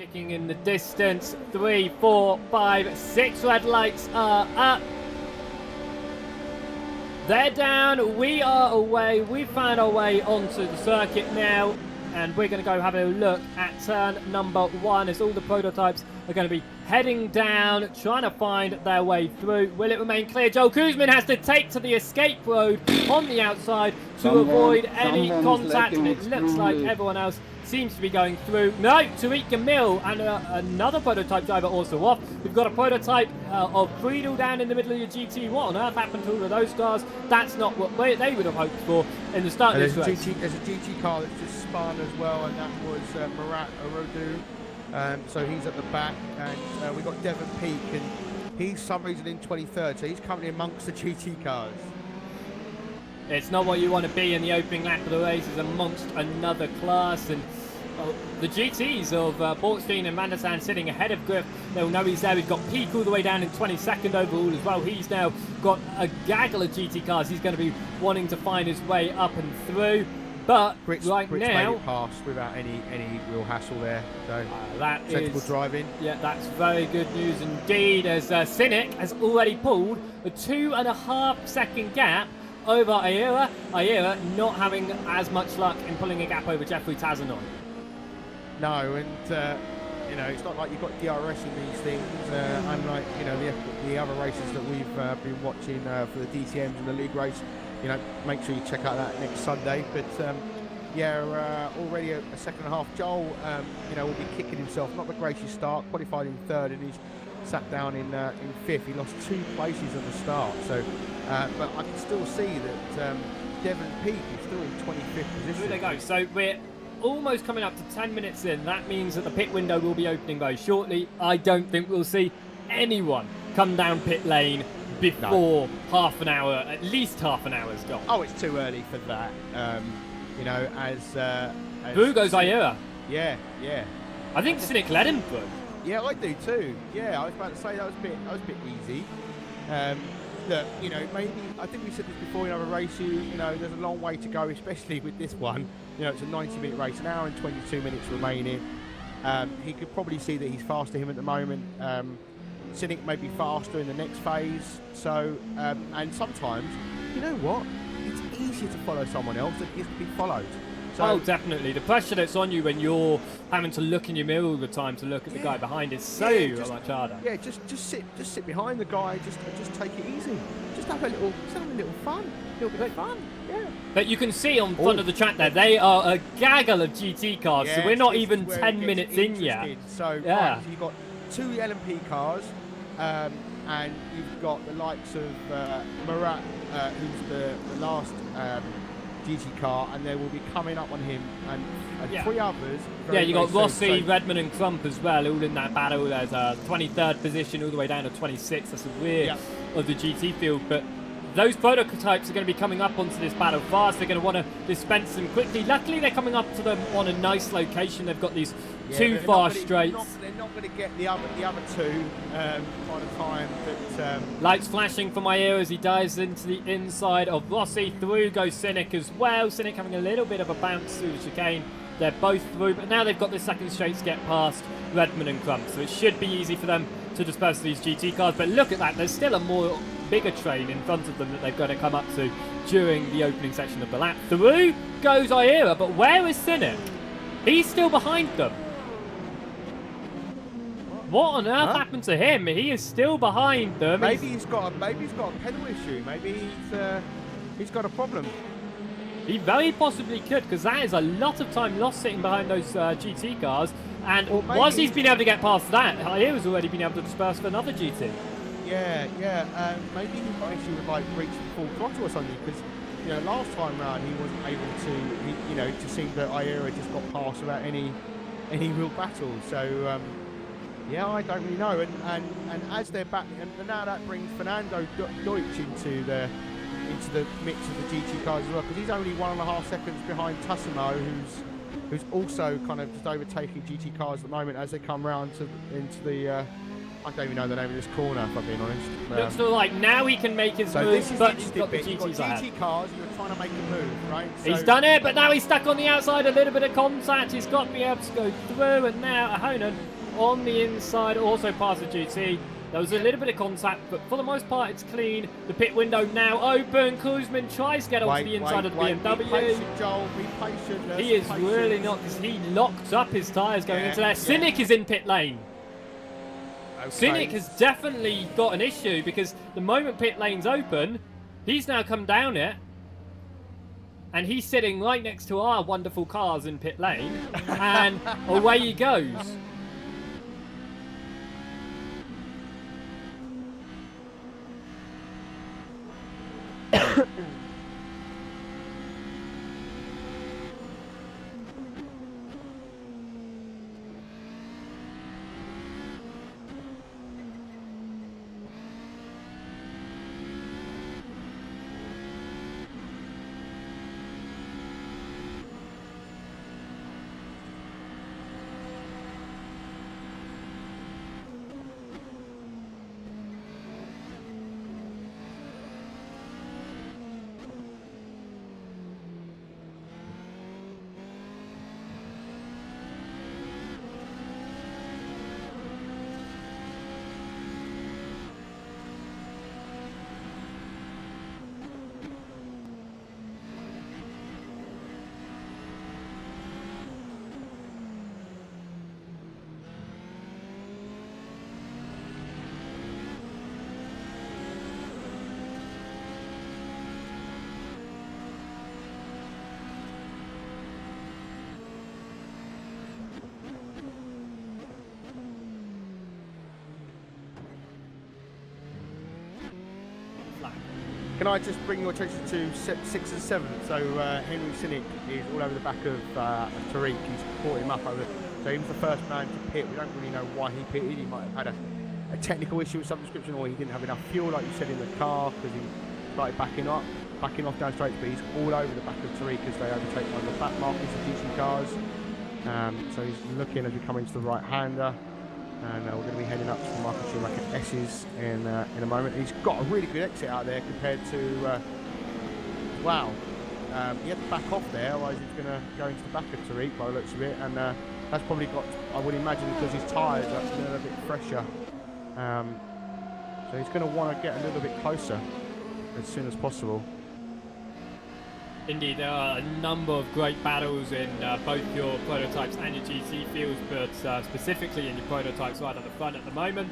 Kicking in the distance. 3, 4, 5, 6 red lights are up. They're down. We are away. We've found our way onto the circuit now. And we're going to go have a look at turn number 1 as all the prototypes are going to be heading down, trying to find their way through. Will it remain clear? Joel Kuzmin has to take to the escape road on the outside to avoid any contact. And it looks like everyone else seems to be going through. No, Tariq Gamil and another prototype driver also off. We've got a prototype of Friedel down in the middle of your GT. What on earth happened to all of those cars? That's not what they would have hoped for in the start of this race. There's a GT car that's just spun as well, and that was Murat Arodu. So he's at the back, and we've got Devon Peak, and he's some reason in 23rd, so he's coming in amongst the GT cars. It's not what you want to be in the opening lap of the race, is amongst another class, and the GTs of Borgstein and Van der Sande sitting ahead of Griff. They'll know he's there. We've got Peak all the way down in 22nd overall as well. He's now got a gaggle of GT cars. He's going to be wanting to find his way up and through. But Brits now, made it past without any real hassle there. So that sensible driving. Yeah, that's very good news indeed. As Cynic has already pulled a 2.5 second gap over Aira. Aira not having as much luck in pulling a gap over Jeffrey Tazanon. No, and you know, it's not like you've got DRS in these things, unlike the other races that we've been watching for the DTMs and the league race. You know, make sure you check out that next Sunday. But yeah, already a second and a half. Joel, will be kicking himself. Not the greatest start. Qualified in 3rd, and he's sat down in 5th. He lost 2 places at the start. So, but I can still see that Devon Peak is still in 25th position. Here they go. So we're almost coming up to 10 minutes in. That means that the pit window will be opening very shortly. I don't think we'll see anyone come down pit lane before half an hour, at least half an hour's gone. Oh, it's too early for that. As through goes Aira. Yeah. I think Cynic led him through. Yeah, I do too. Yeah, I was about to say that was a bit easy. Look, maybe I think we said this before in other races. There's a long way to go, especially with this one. It's a 90-minute race, an hour and 22 minutes remaining. He could probably see that he's faster him at the moment. Cynic may be faster in the next phase. So, and sometimes, you know what? It's easier to follow someone else than it is to be followed. So, oh, definitely. The pressure that's on you when you're having to look in your mirror all the time to look at the guy behind is so much harder. Yeah, just sit behind the guy. Just take it easy. Just have a little fun. A little bit of fun. Yeah. But you can see on front of the track there, they are a gaggle of GT cars. So we're not even 10 minutes in yet. So right, so you've got 2 LMP cars. And you've got the likes of Murat, who's the last GT car, and they will be coming up on him, and 3 others. Yeah, you got Rossi, Redman, and Crump as well, all in that battle. There's a 23rd position all the way down to 26th. That's the rear of the GT field, but those prototypes are going to be coming up onto this battle fast. They're going to want to dispense them quickly. Luckily, they're coming up to them on a nice location. They've got these 2 fast straights. They're not going to get the other 2 by the time that... Lights flashing for my ear as he dives into the inside of Rossi. Through goes Cynic as well. Cynic having a little bit of a bounce through the chicane. They're both through, but now they've got the second straight to get past Redman and Crump. So it should be easy for them to disperse these GT cars. But look at that. There's still a bigger train in front of them that they've got to come up to during the opening section of the lap. Through goes Aira, but where is Cynic? He's still behind them. What on earth happened to him? He is still behind them. Maybe he's got a pedal issue. Maybe he's got a problem. He very possibly could, because that is a lot of time lost sitting behind those GT cars. And once he's been able to get past that, Aira's already been able to disperse for another GT. Yeah. Maybe he's got an issue with reaching full throttle or something, because last time round he wasn't able to. It just seemed that Aira just got past without any real battle. So yeah, I don't really know. And as they're back, and now that brings Fernando Deutsch into the mix of the GT cars as well, because he's only 1.5 seconds behind Tassimo, who's also kind of just overtaking GT cars at the moment as they come round into the I don't even know the name of this corner, if I'm being honest. Looks like now he can make his So move, this is but the he's got the interesting bit. You've GTs got ahead. GT cars, you're trying to make a move, right? So He's done it, but now he's stuck on the outside. A little bit of contact. He's got to be able to go through, and now Ahonen on the inside also past the GT. There was a little bit of contact, but for the most part, it's clean. The pit window now open. Kuzmin tries to get onto the inside of the BMW. Be patient, Joel. Be patient. He is really not, because he locked up his tyres going into there. Cynic is in pit lane. Okay. Cynic has definitely got an issue, because the moment pit lane's open, he's now come down it, and he's sitting right next to our wonderful cars in pit lane, and away he goes. Can I just bring your attention to 6 and 7? So Henry Cynic is all over the back of Tariq. He's caught him up over. So he was the first man to pit. We don't really know why he pitted. He might have had a technical issue of some description, or he didn't have enough fuel, like you said, in the car, because he started backing off down straight. But he's all over the back of Tariq as they overtake one of the back markers of GT cars. So he's looking as we come into the right-hander. And we're going to be heading up to the Michael Schumacher S's in a moment. He's got a really good exit out there compared to, wow. He had to back off there, otherwise he's going to go into the back of Tariq by the looks of it. And that's probably got, I would imagine, because his tyres are a little bit fresher. So he's going to want to get a little bit closer as soon as possible. Indeed, there are a number of great battles in both your prototypes and your GT fields, but specifically in your prototypes right at the front at the moment,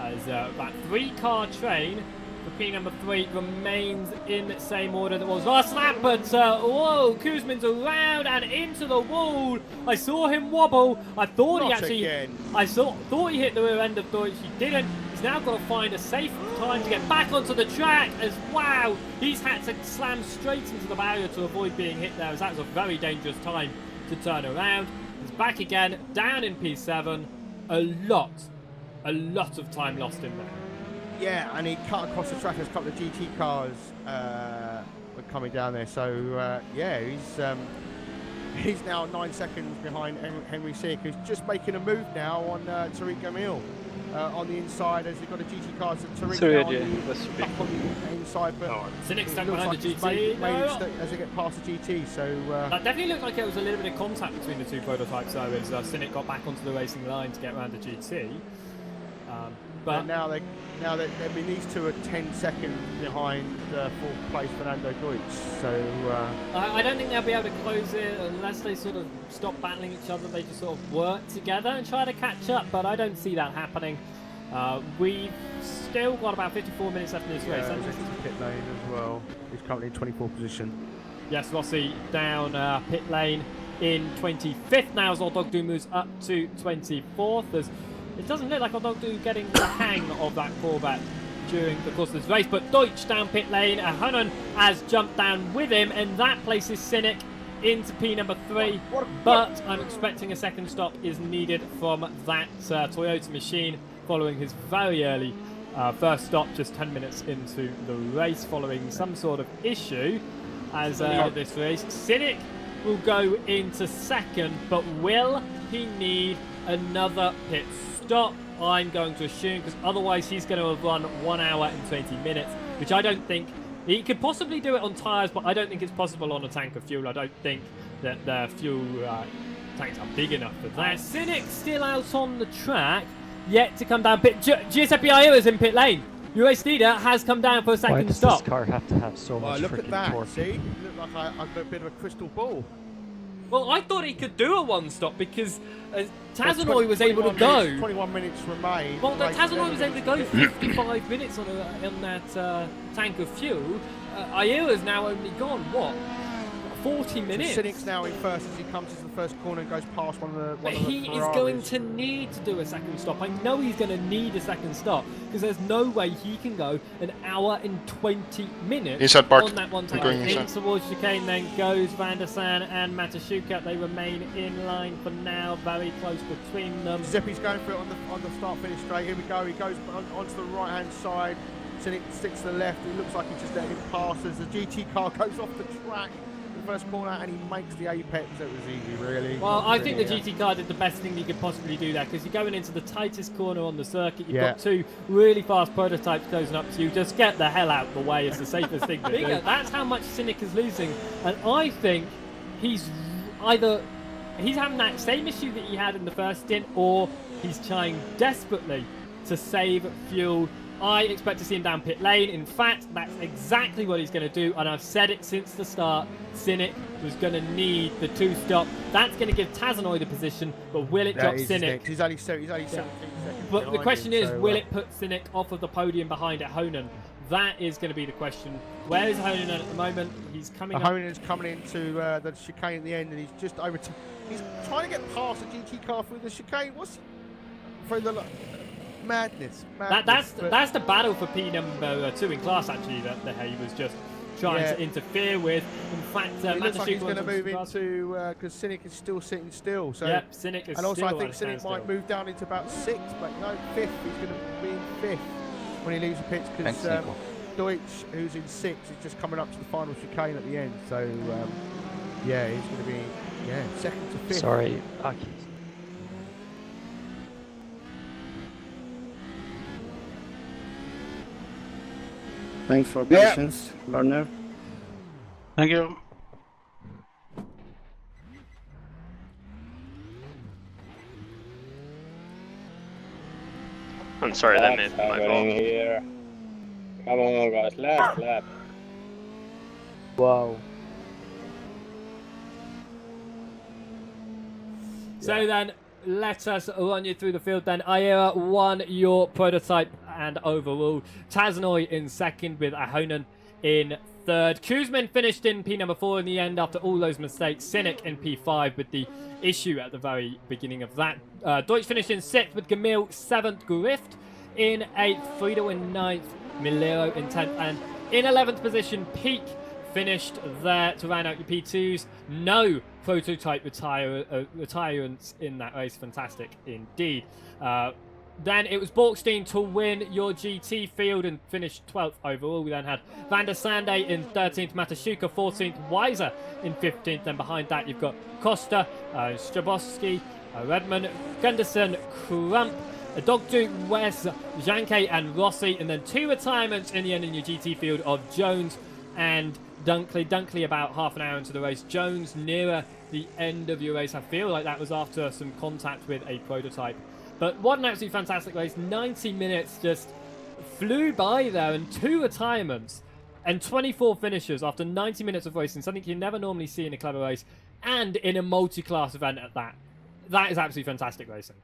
as that 3-car train for P number 3 remains in the same order that was last lap, but whoa, Kuzmin's around and into the wall. I saw him wobble. I thought he actually, thought he hit the rear end of Deutsch. He didn't. He's now got to find a safe time to get back onto the track, as wow, he's had to slam straight into the barrier to avoid being hit there, as that was a very dangerous time to turn around. He's back again, down in P7. A lot of time lost in there. Yeah, and he cut across the track as a couple of GT cars were coming down there. So yeah, he's now 9 seconds behind Henry Cynic, who's just making a move now on Tariq Gamil. On the inside, as you've got a GT car, so Tariq up on the inside, but Cynic's stuck behind the GT. As they get past the GT, so that definitely looked like it was a little bit of contact between the two prototypes, though, as Cynic got back onto the racing line to get around the GT. But now they've been these two are 10 seconds behind fourth place Fernando Deutsch. So I don't think they'll be able to close it unless they sort of stop battling each other. They just sort of work together and try to catch up, but I don't see that happening. We've still got about 54 minutes left in this race. This is pit lane as well. He's currently in 24th position. Yes, Rossi down pit lane in 25th now, as Odogdu moves up to 24th. It doesn't look like Odogdu getting the hang of that callback during the course of this race, but Deutsch down pit lane. Ahonen has jumped down with him, and that places Cynic into P number 3. But I'm expecting a second stop is needed from that Toyota machine following his very early first stop, just 10 minutes into the race, following some sort of issue as this race. Cynic will go into second, but will he need another pit stop? I'm going to assume, because otherwise he's going to have run 1 hour and 20 minutes, which I don't think... He could possibly do it on tyres, but I don't think it's possible on a tank of fuel. I don't think that the fuel tanks are big enough for that. Cynic still out on the track, yet to come down pit. Giuseppe Aiera's in pit lane. Your race leader has come down for a second Why does stop. this car have to have so much Look at freaking that. torque? See? Look like I've got a bit of a crystal ball. Well, I thought he could do a one-stop because Tazanoy Well, was able to go. 21 minutes remain. Well, Like, Tazanoy was able to go 55 minutes on that tank of fuel. Aiera's now only gone, what, 40 minutes? Cynic's now in first as he comes into the first corner and goes past one of the But he is going to need to do a second stop. I know he's going to need a second stop because there's no way he can go an hour and 20 minutes Inside park. on that one tank. Going In inside. towards chicane then goes Van der Sande and Matashuka. They remain in line for now, very close between them. Giuseppe's going for it on the start-finish straight. Here we go. He goes onto the right-hand side. Cynic sticks to the left. It looks like he's just letting him pass as the GT car goes off the track. First corner and he makes the apex. It was easy, really. Well, I think the GT car did the best thing he could possibly do there because you're going into the tightest corner on the circuit. You've got two really fast prototypes closing up to you. Just get the hell out of the way. It's the safest thing to do. That's how much Cynic is losing. And I think he's having that same issue that he had in the first stint, or he's trying desperately to save fuel. I expect to see him down pit lane. In fact, that's exactly what he's going to do. And I've said it since the start. Cynic was going to need the two-stop. That's going to give Tazanoy the position, but will it drop Cynic? He's only 17 seconds. But the question is, will it put Cynic off of the podium behind Ahonen? That is going to be the question. Where is Ahonen at the moment? He's coming up. Ahonen's coming into the chicane at the end, and he's just over. He's trying to get past the GT car through the chicane. Through the madness. That's the battle for P number 2 in class, actually, that he was just trying to interfere with. In fact, it looks like he's going to move into because Cynic is still sitting still. So yep, Cynic is and also still I think Cynic might move down into about 6th, but no, 5th. He's going to be in 5th when he leaves the pits because Deutsch, who's in 6th, is just coming up to the final chicane at the end. So yeah, he's going to be 2nd to 5th. Sorry, Aki. Thanks for patience, partner. Thank you. I'm sorry, that may be my fault. Here. Come on, guys, last lap. Wow. So then, let us run you through the field then. Aiera won your prototype and overall. Tazanoy in 2nd with Ahonen in 3rd. Kuzmin finished in P number 4 in the end after all those mistakes. Cynic in P5 with the issue at the very beginning of that. Deutsch finished in 6th with Gamil 7th. Grift in 8th. Friedel in 9th. Milero in 10th. And in 11th position, Peak finished there to round out your P2s. No prototype retirements in that race. Fantastic indeed. Then it was Borkstein to win your GT field and finished 12th overall. We then had Van der Sande in 13th, Matashuka 14th, Weiser in 15th. Then behind that you've got Costa, Strabowski, Redman, Gunderson, Crump, Dogdu, Wes, Janke and Rossi. And then 2 retirements in the end in your GT field of Jones and Dunkley. Dunkley about half an hour into the race. Jones nearer the end of your race. I feel like that was after some contact with a prototype. But what an absolutely fantastic race. 90 minutes just flew by there, and 2 retirements and 24 finishes after 90 minutes of racing. Something you never normally see in a clever race and in a multi-class event at that. That is absolutely fantastic racing.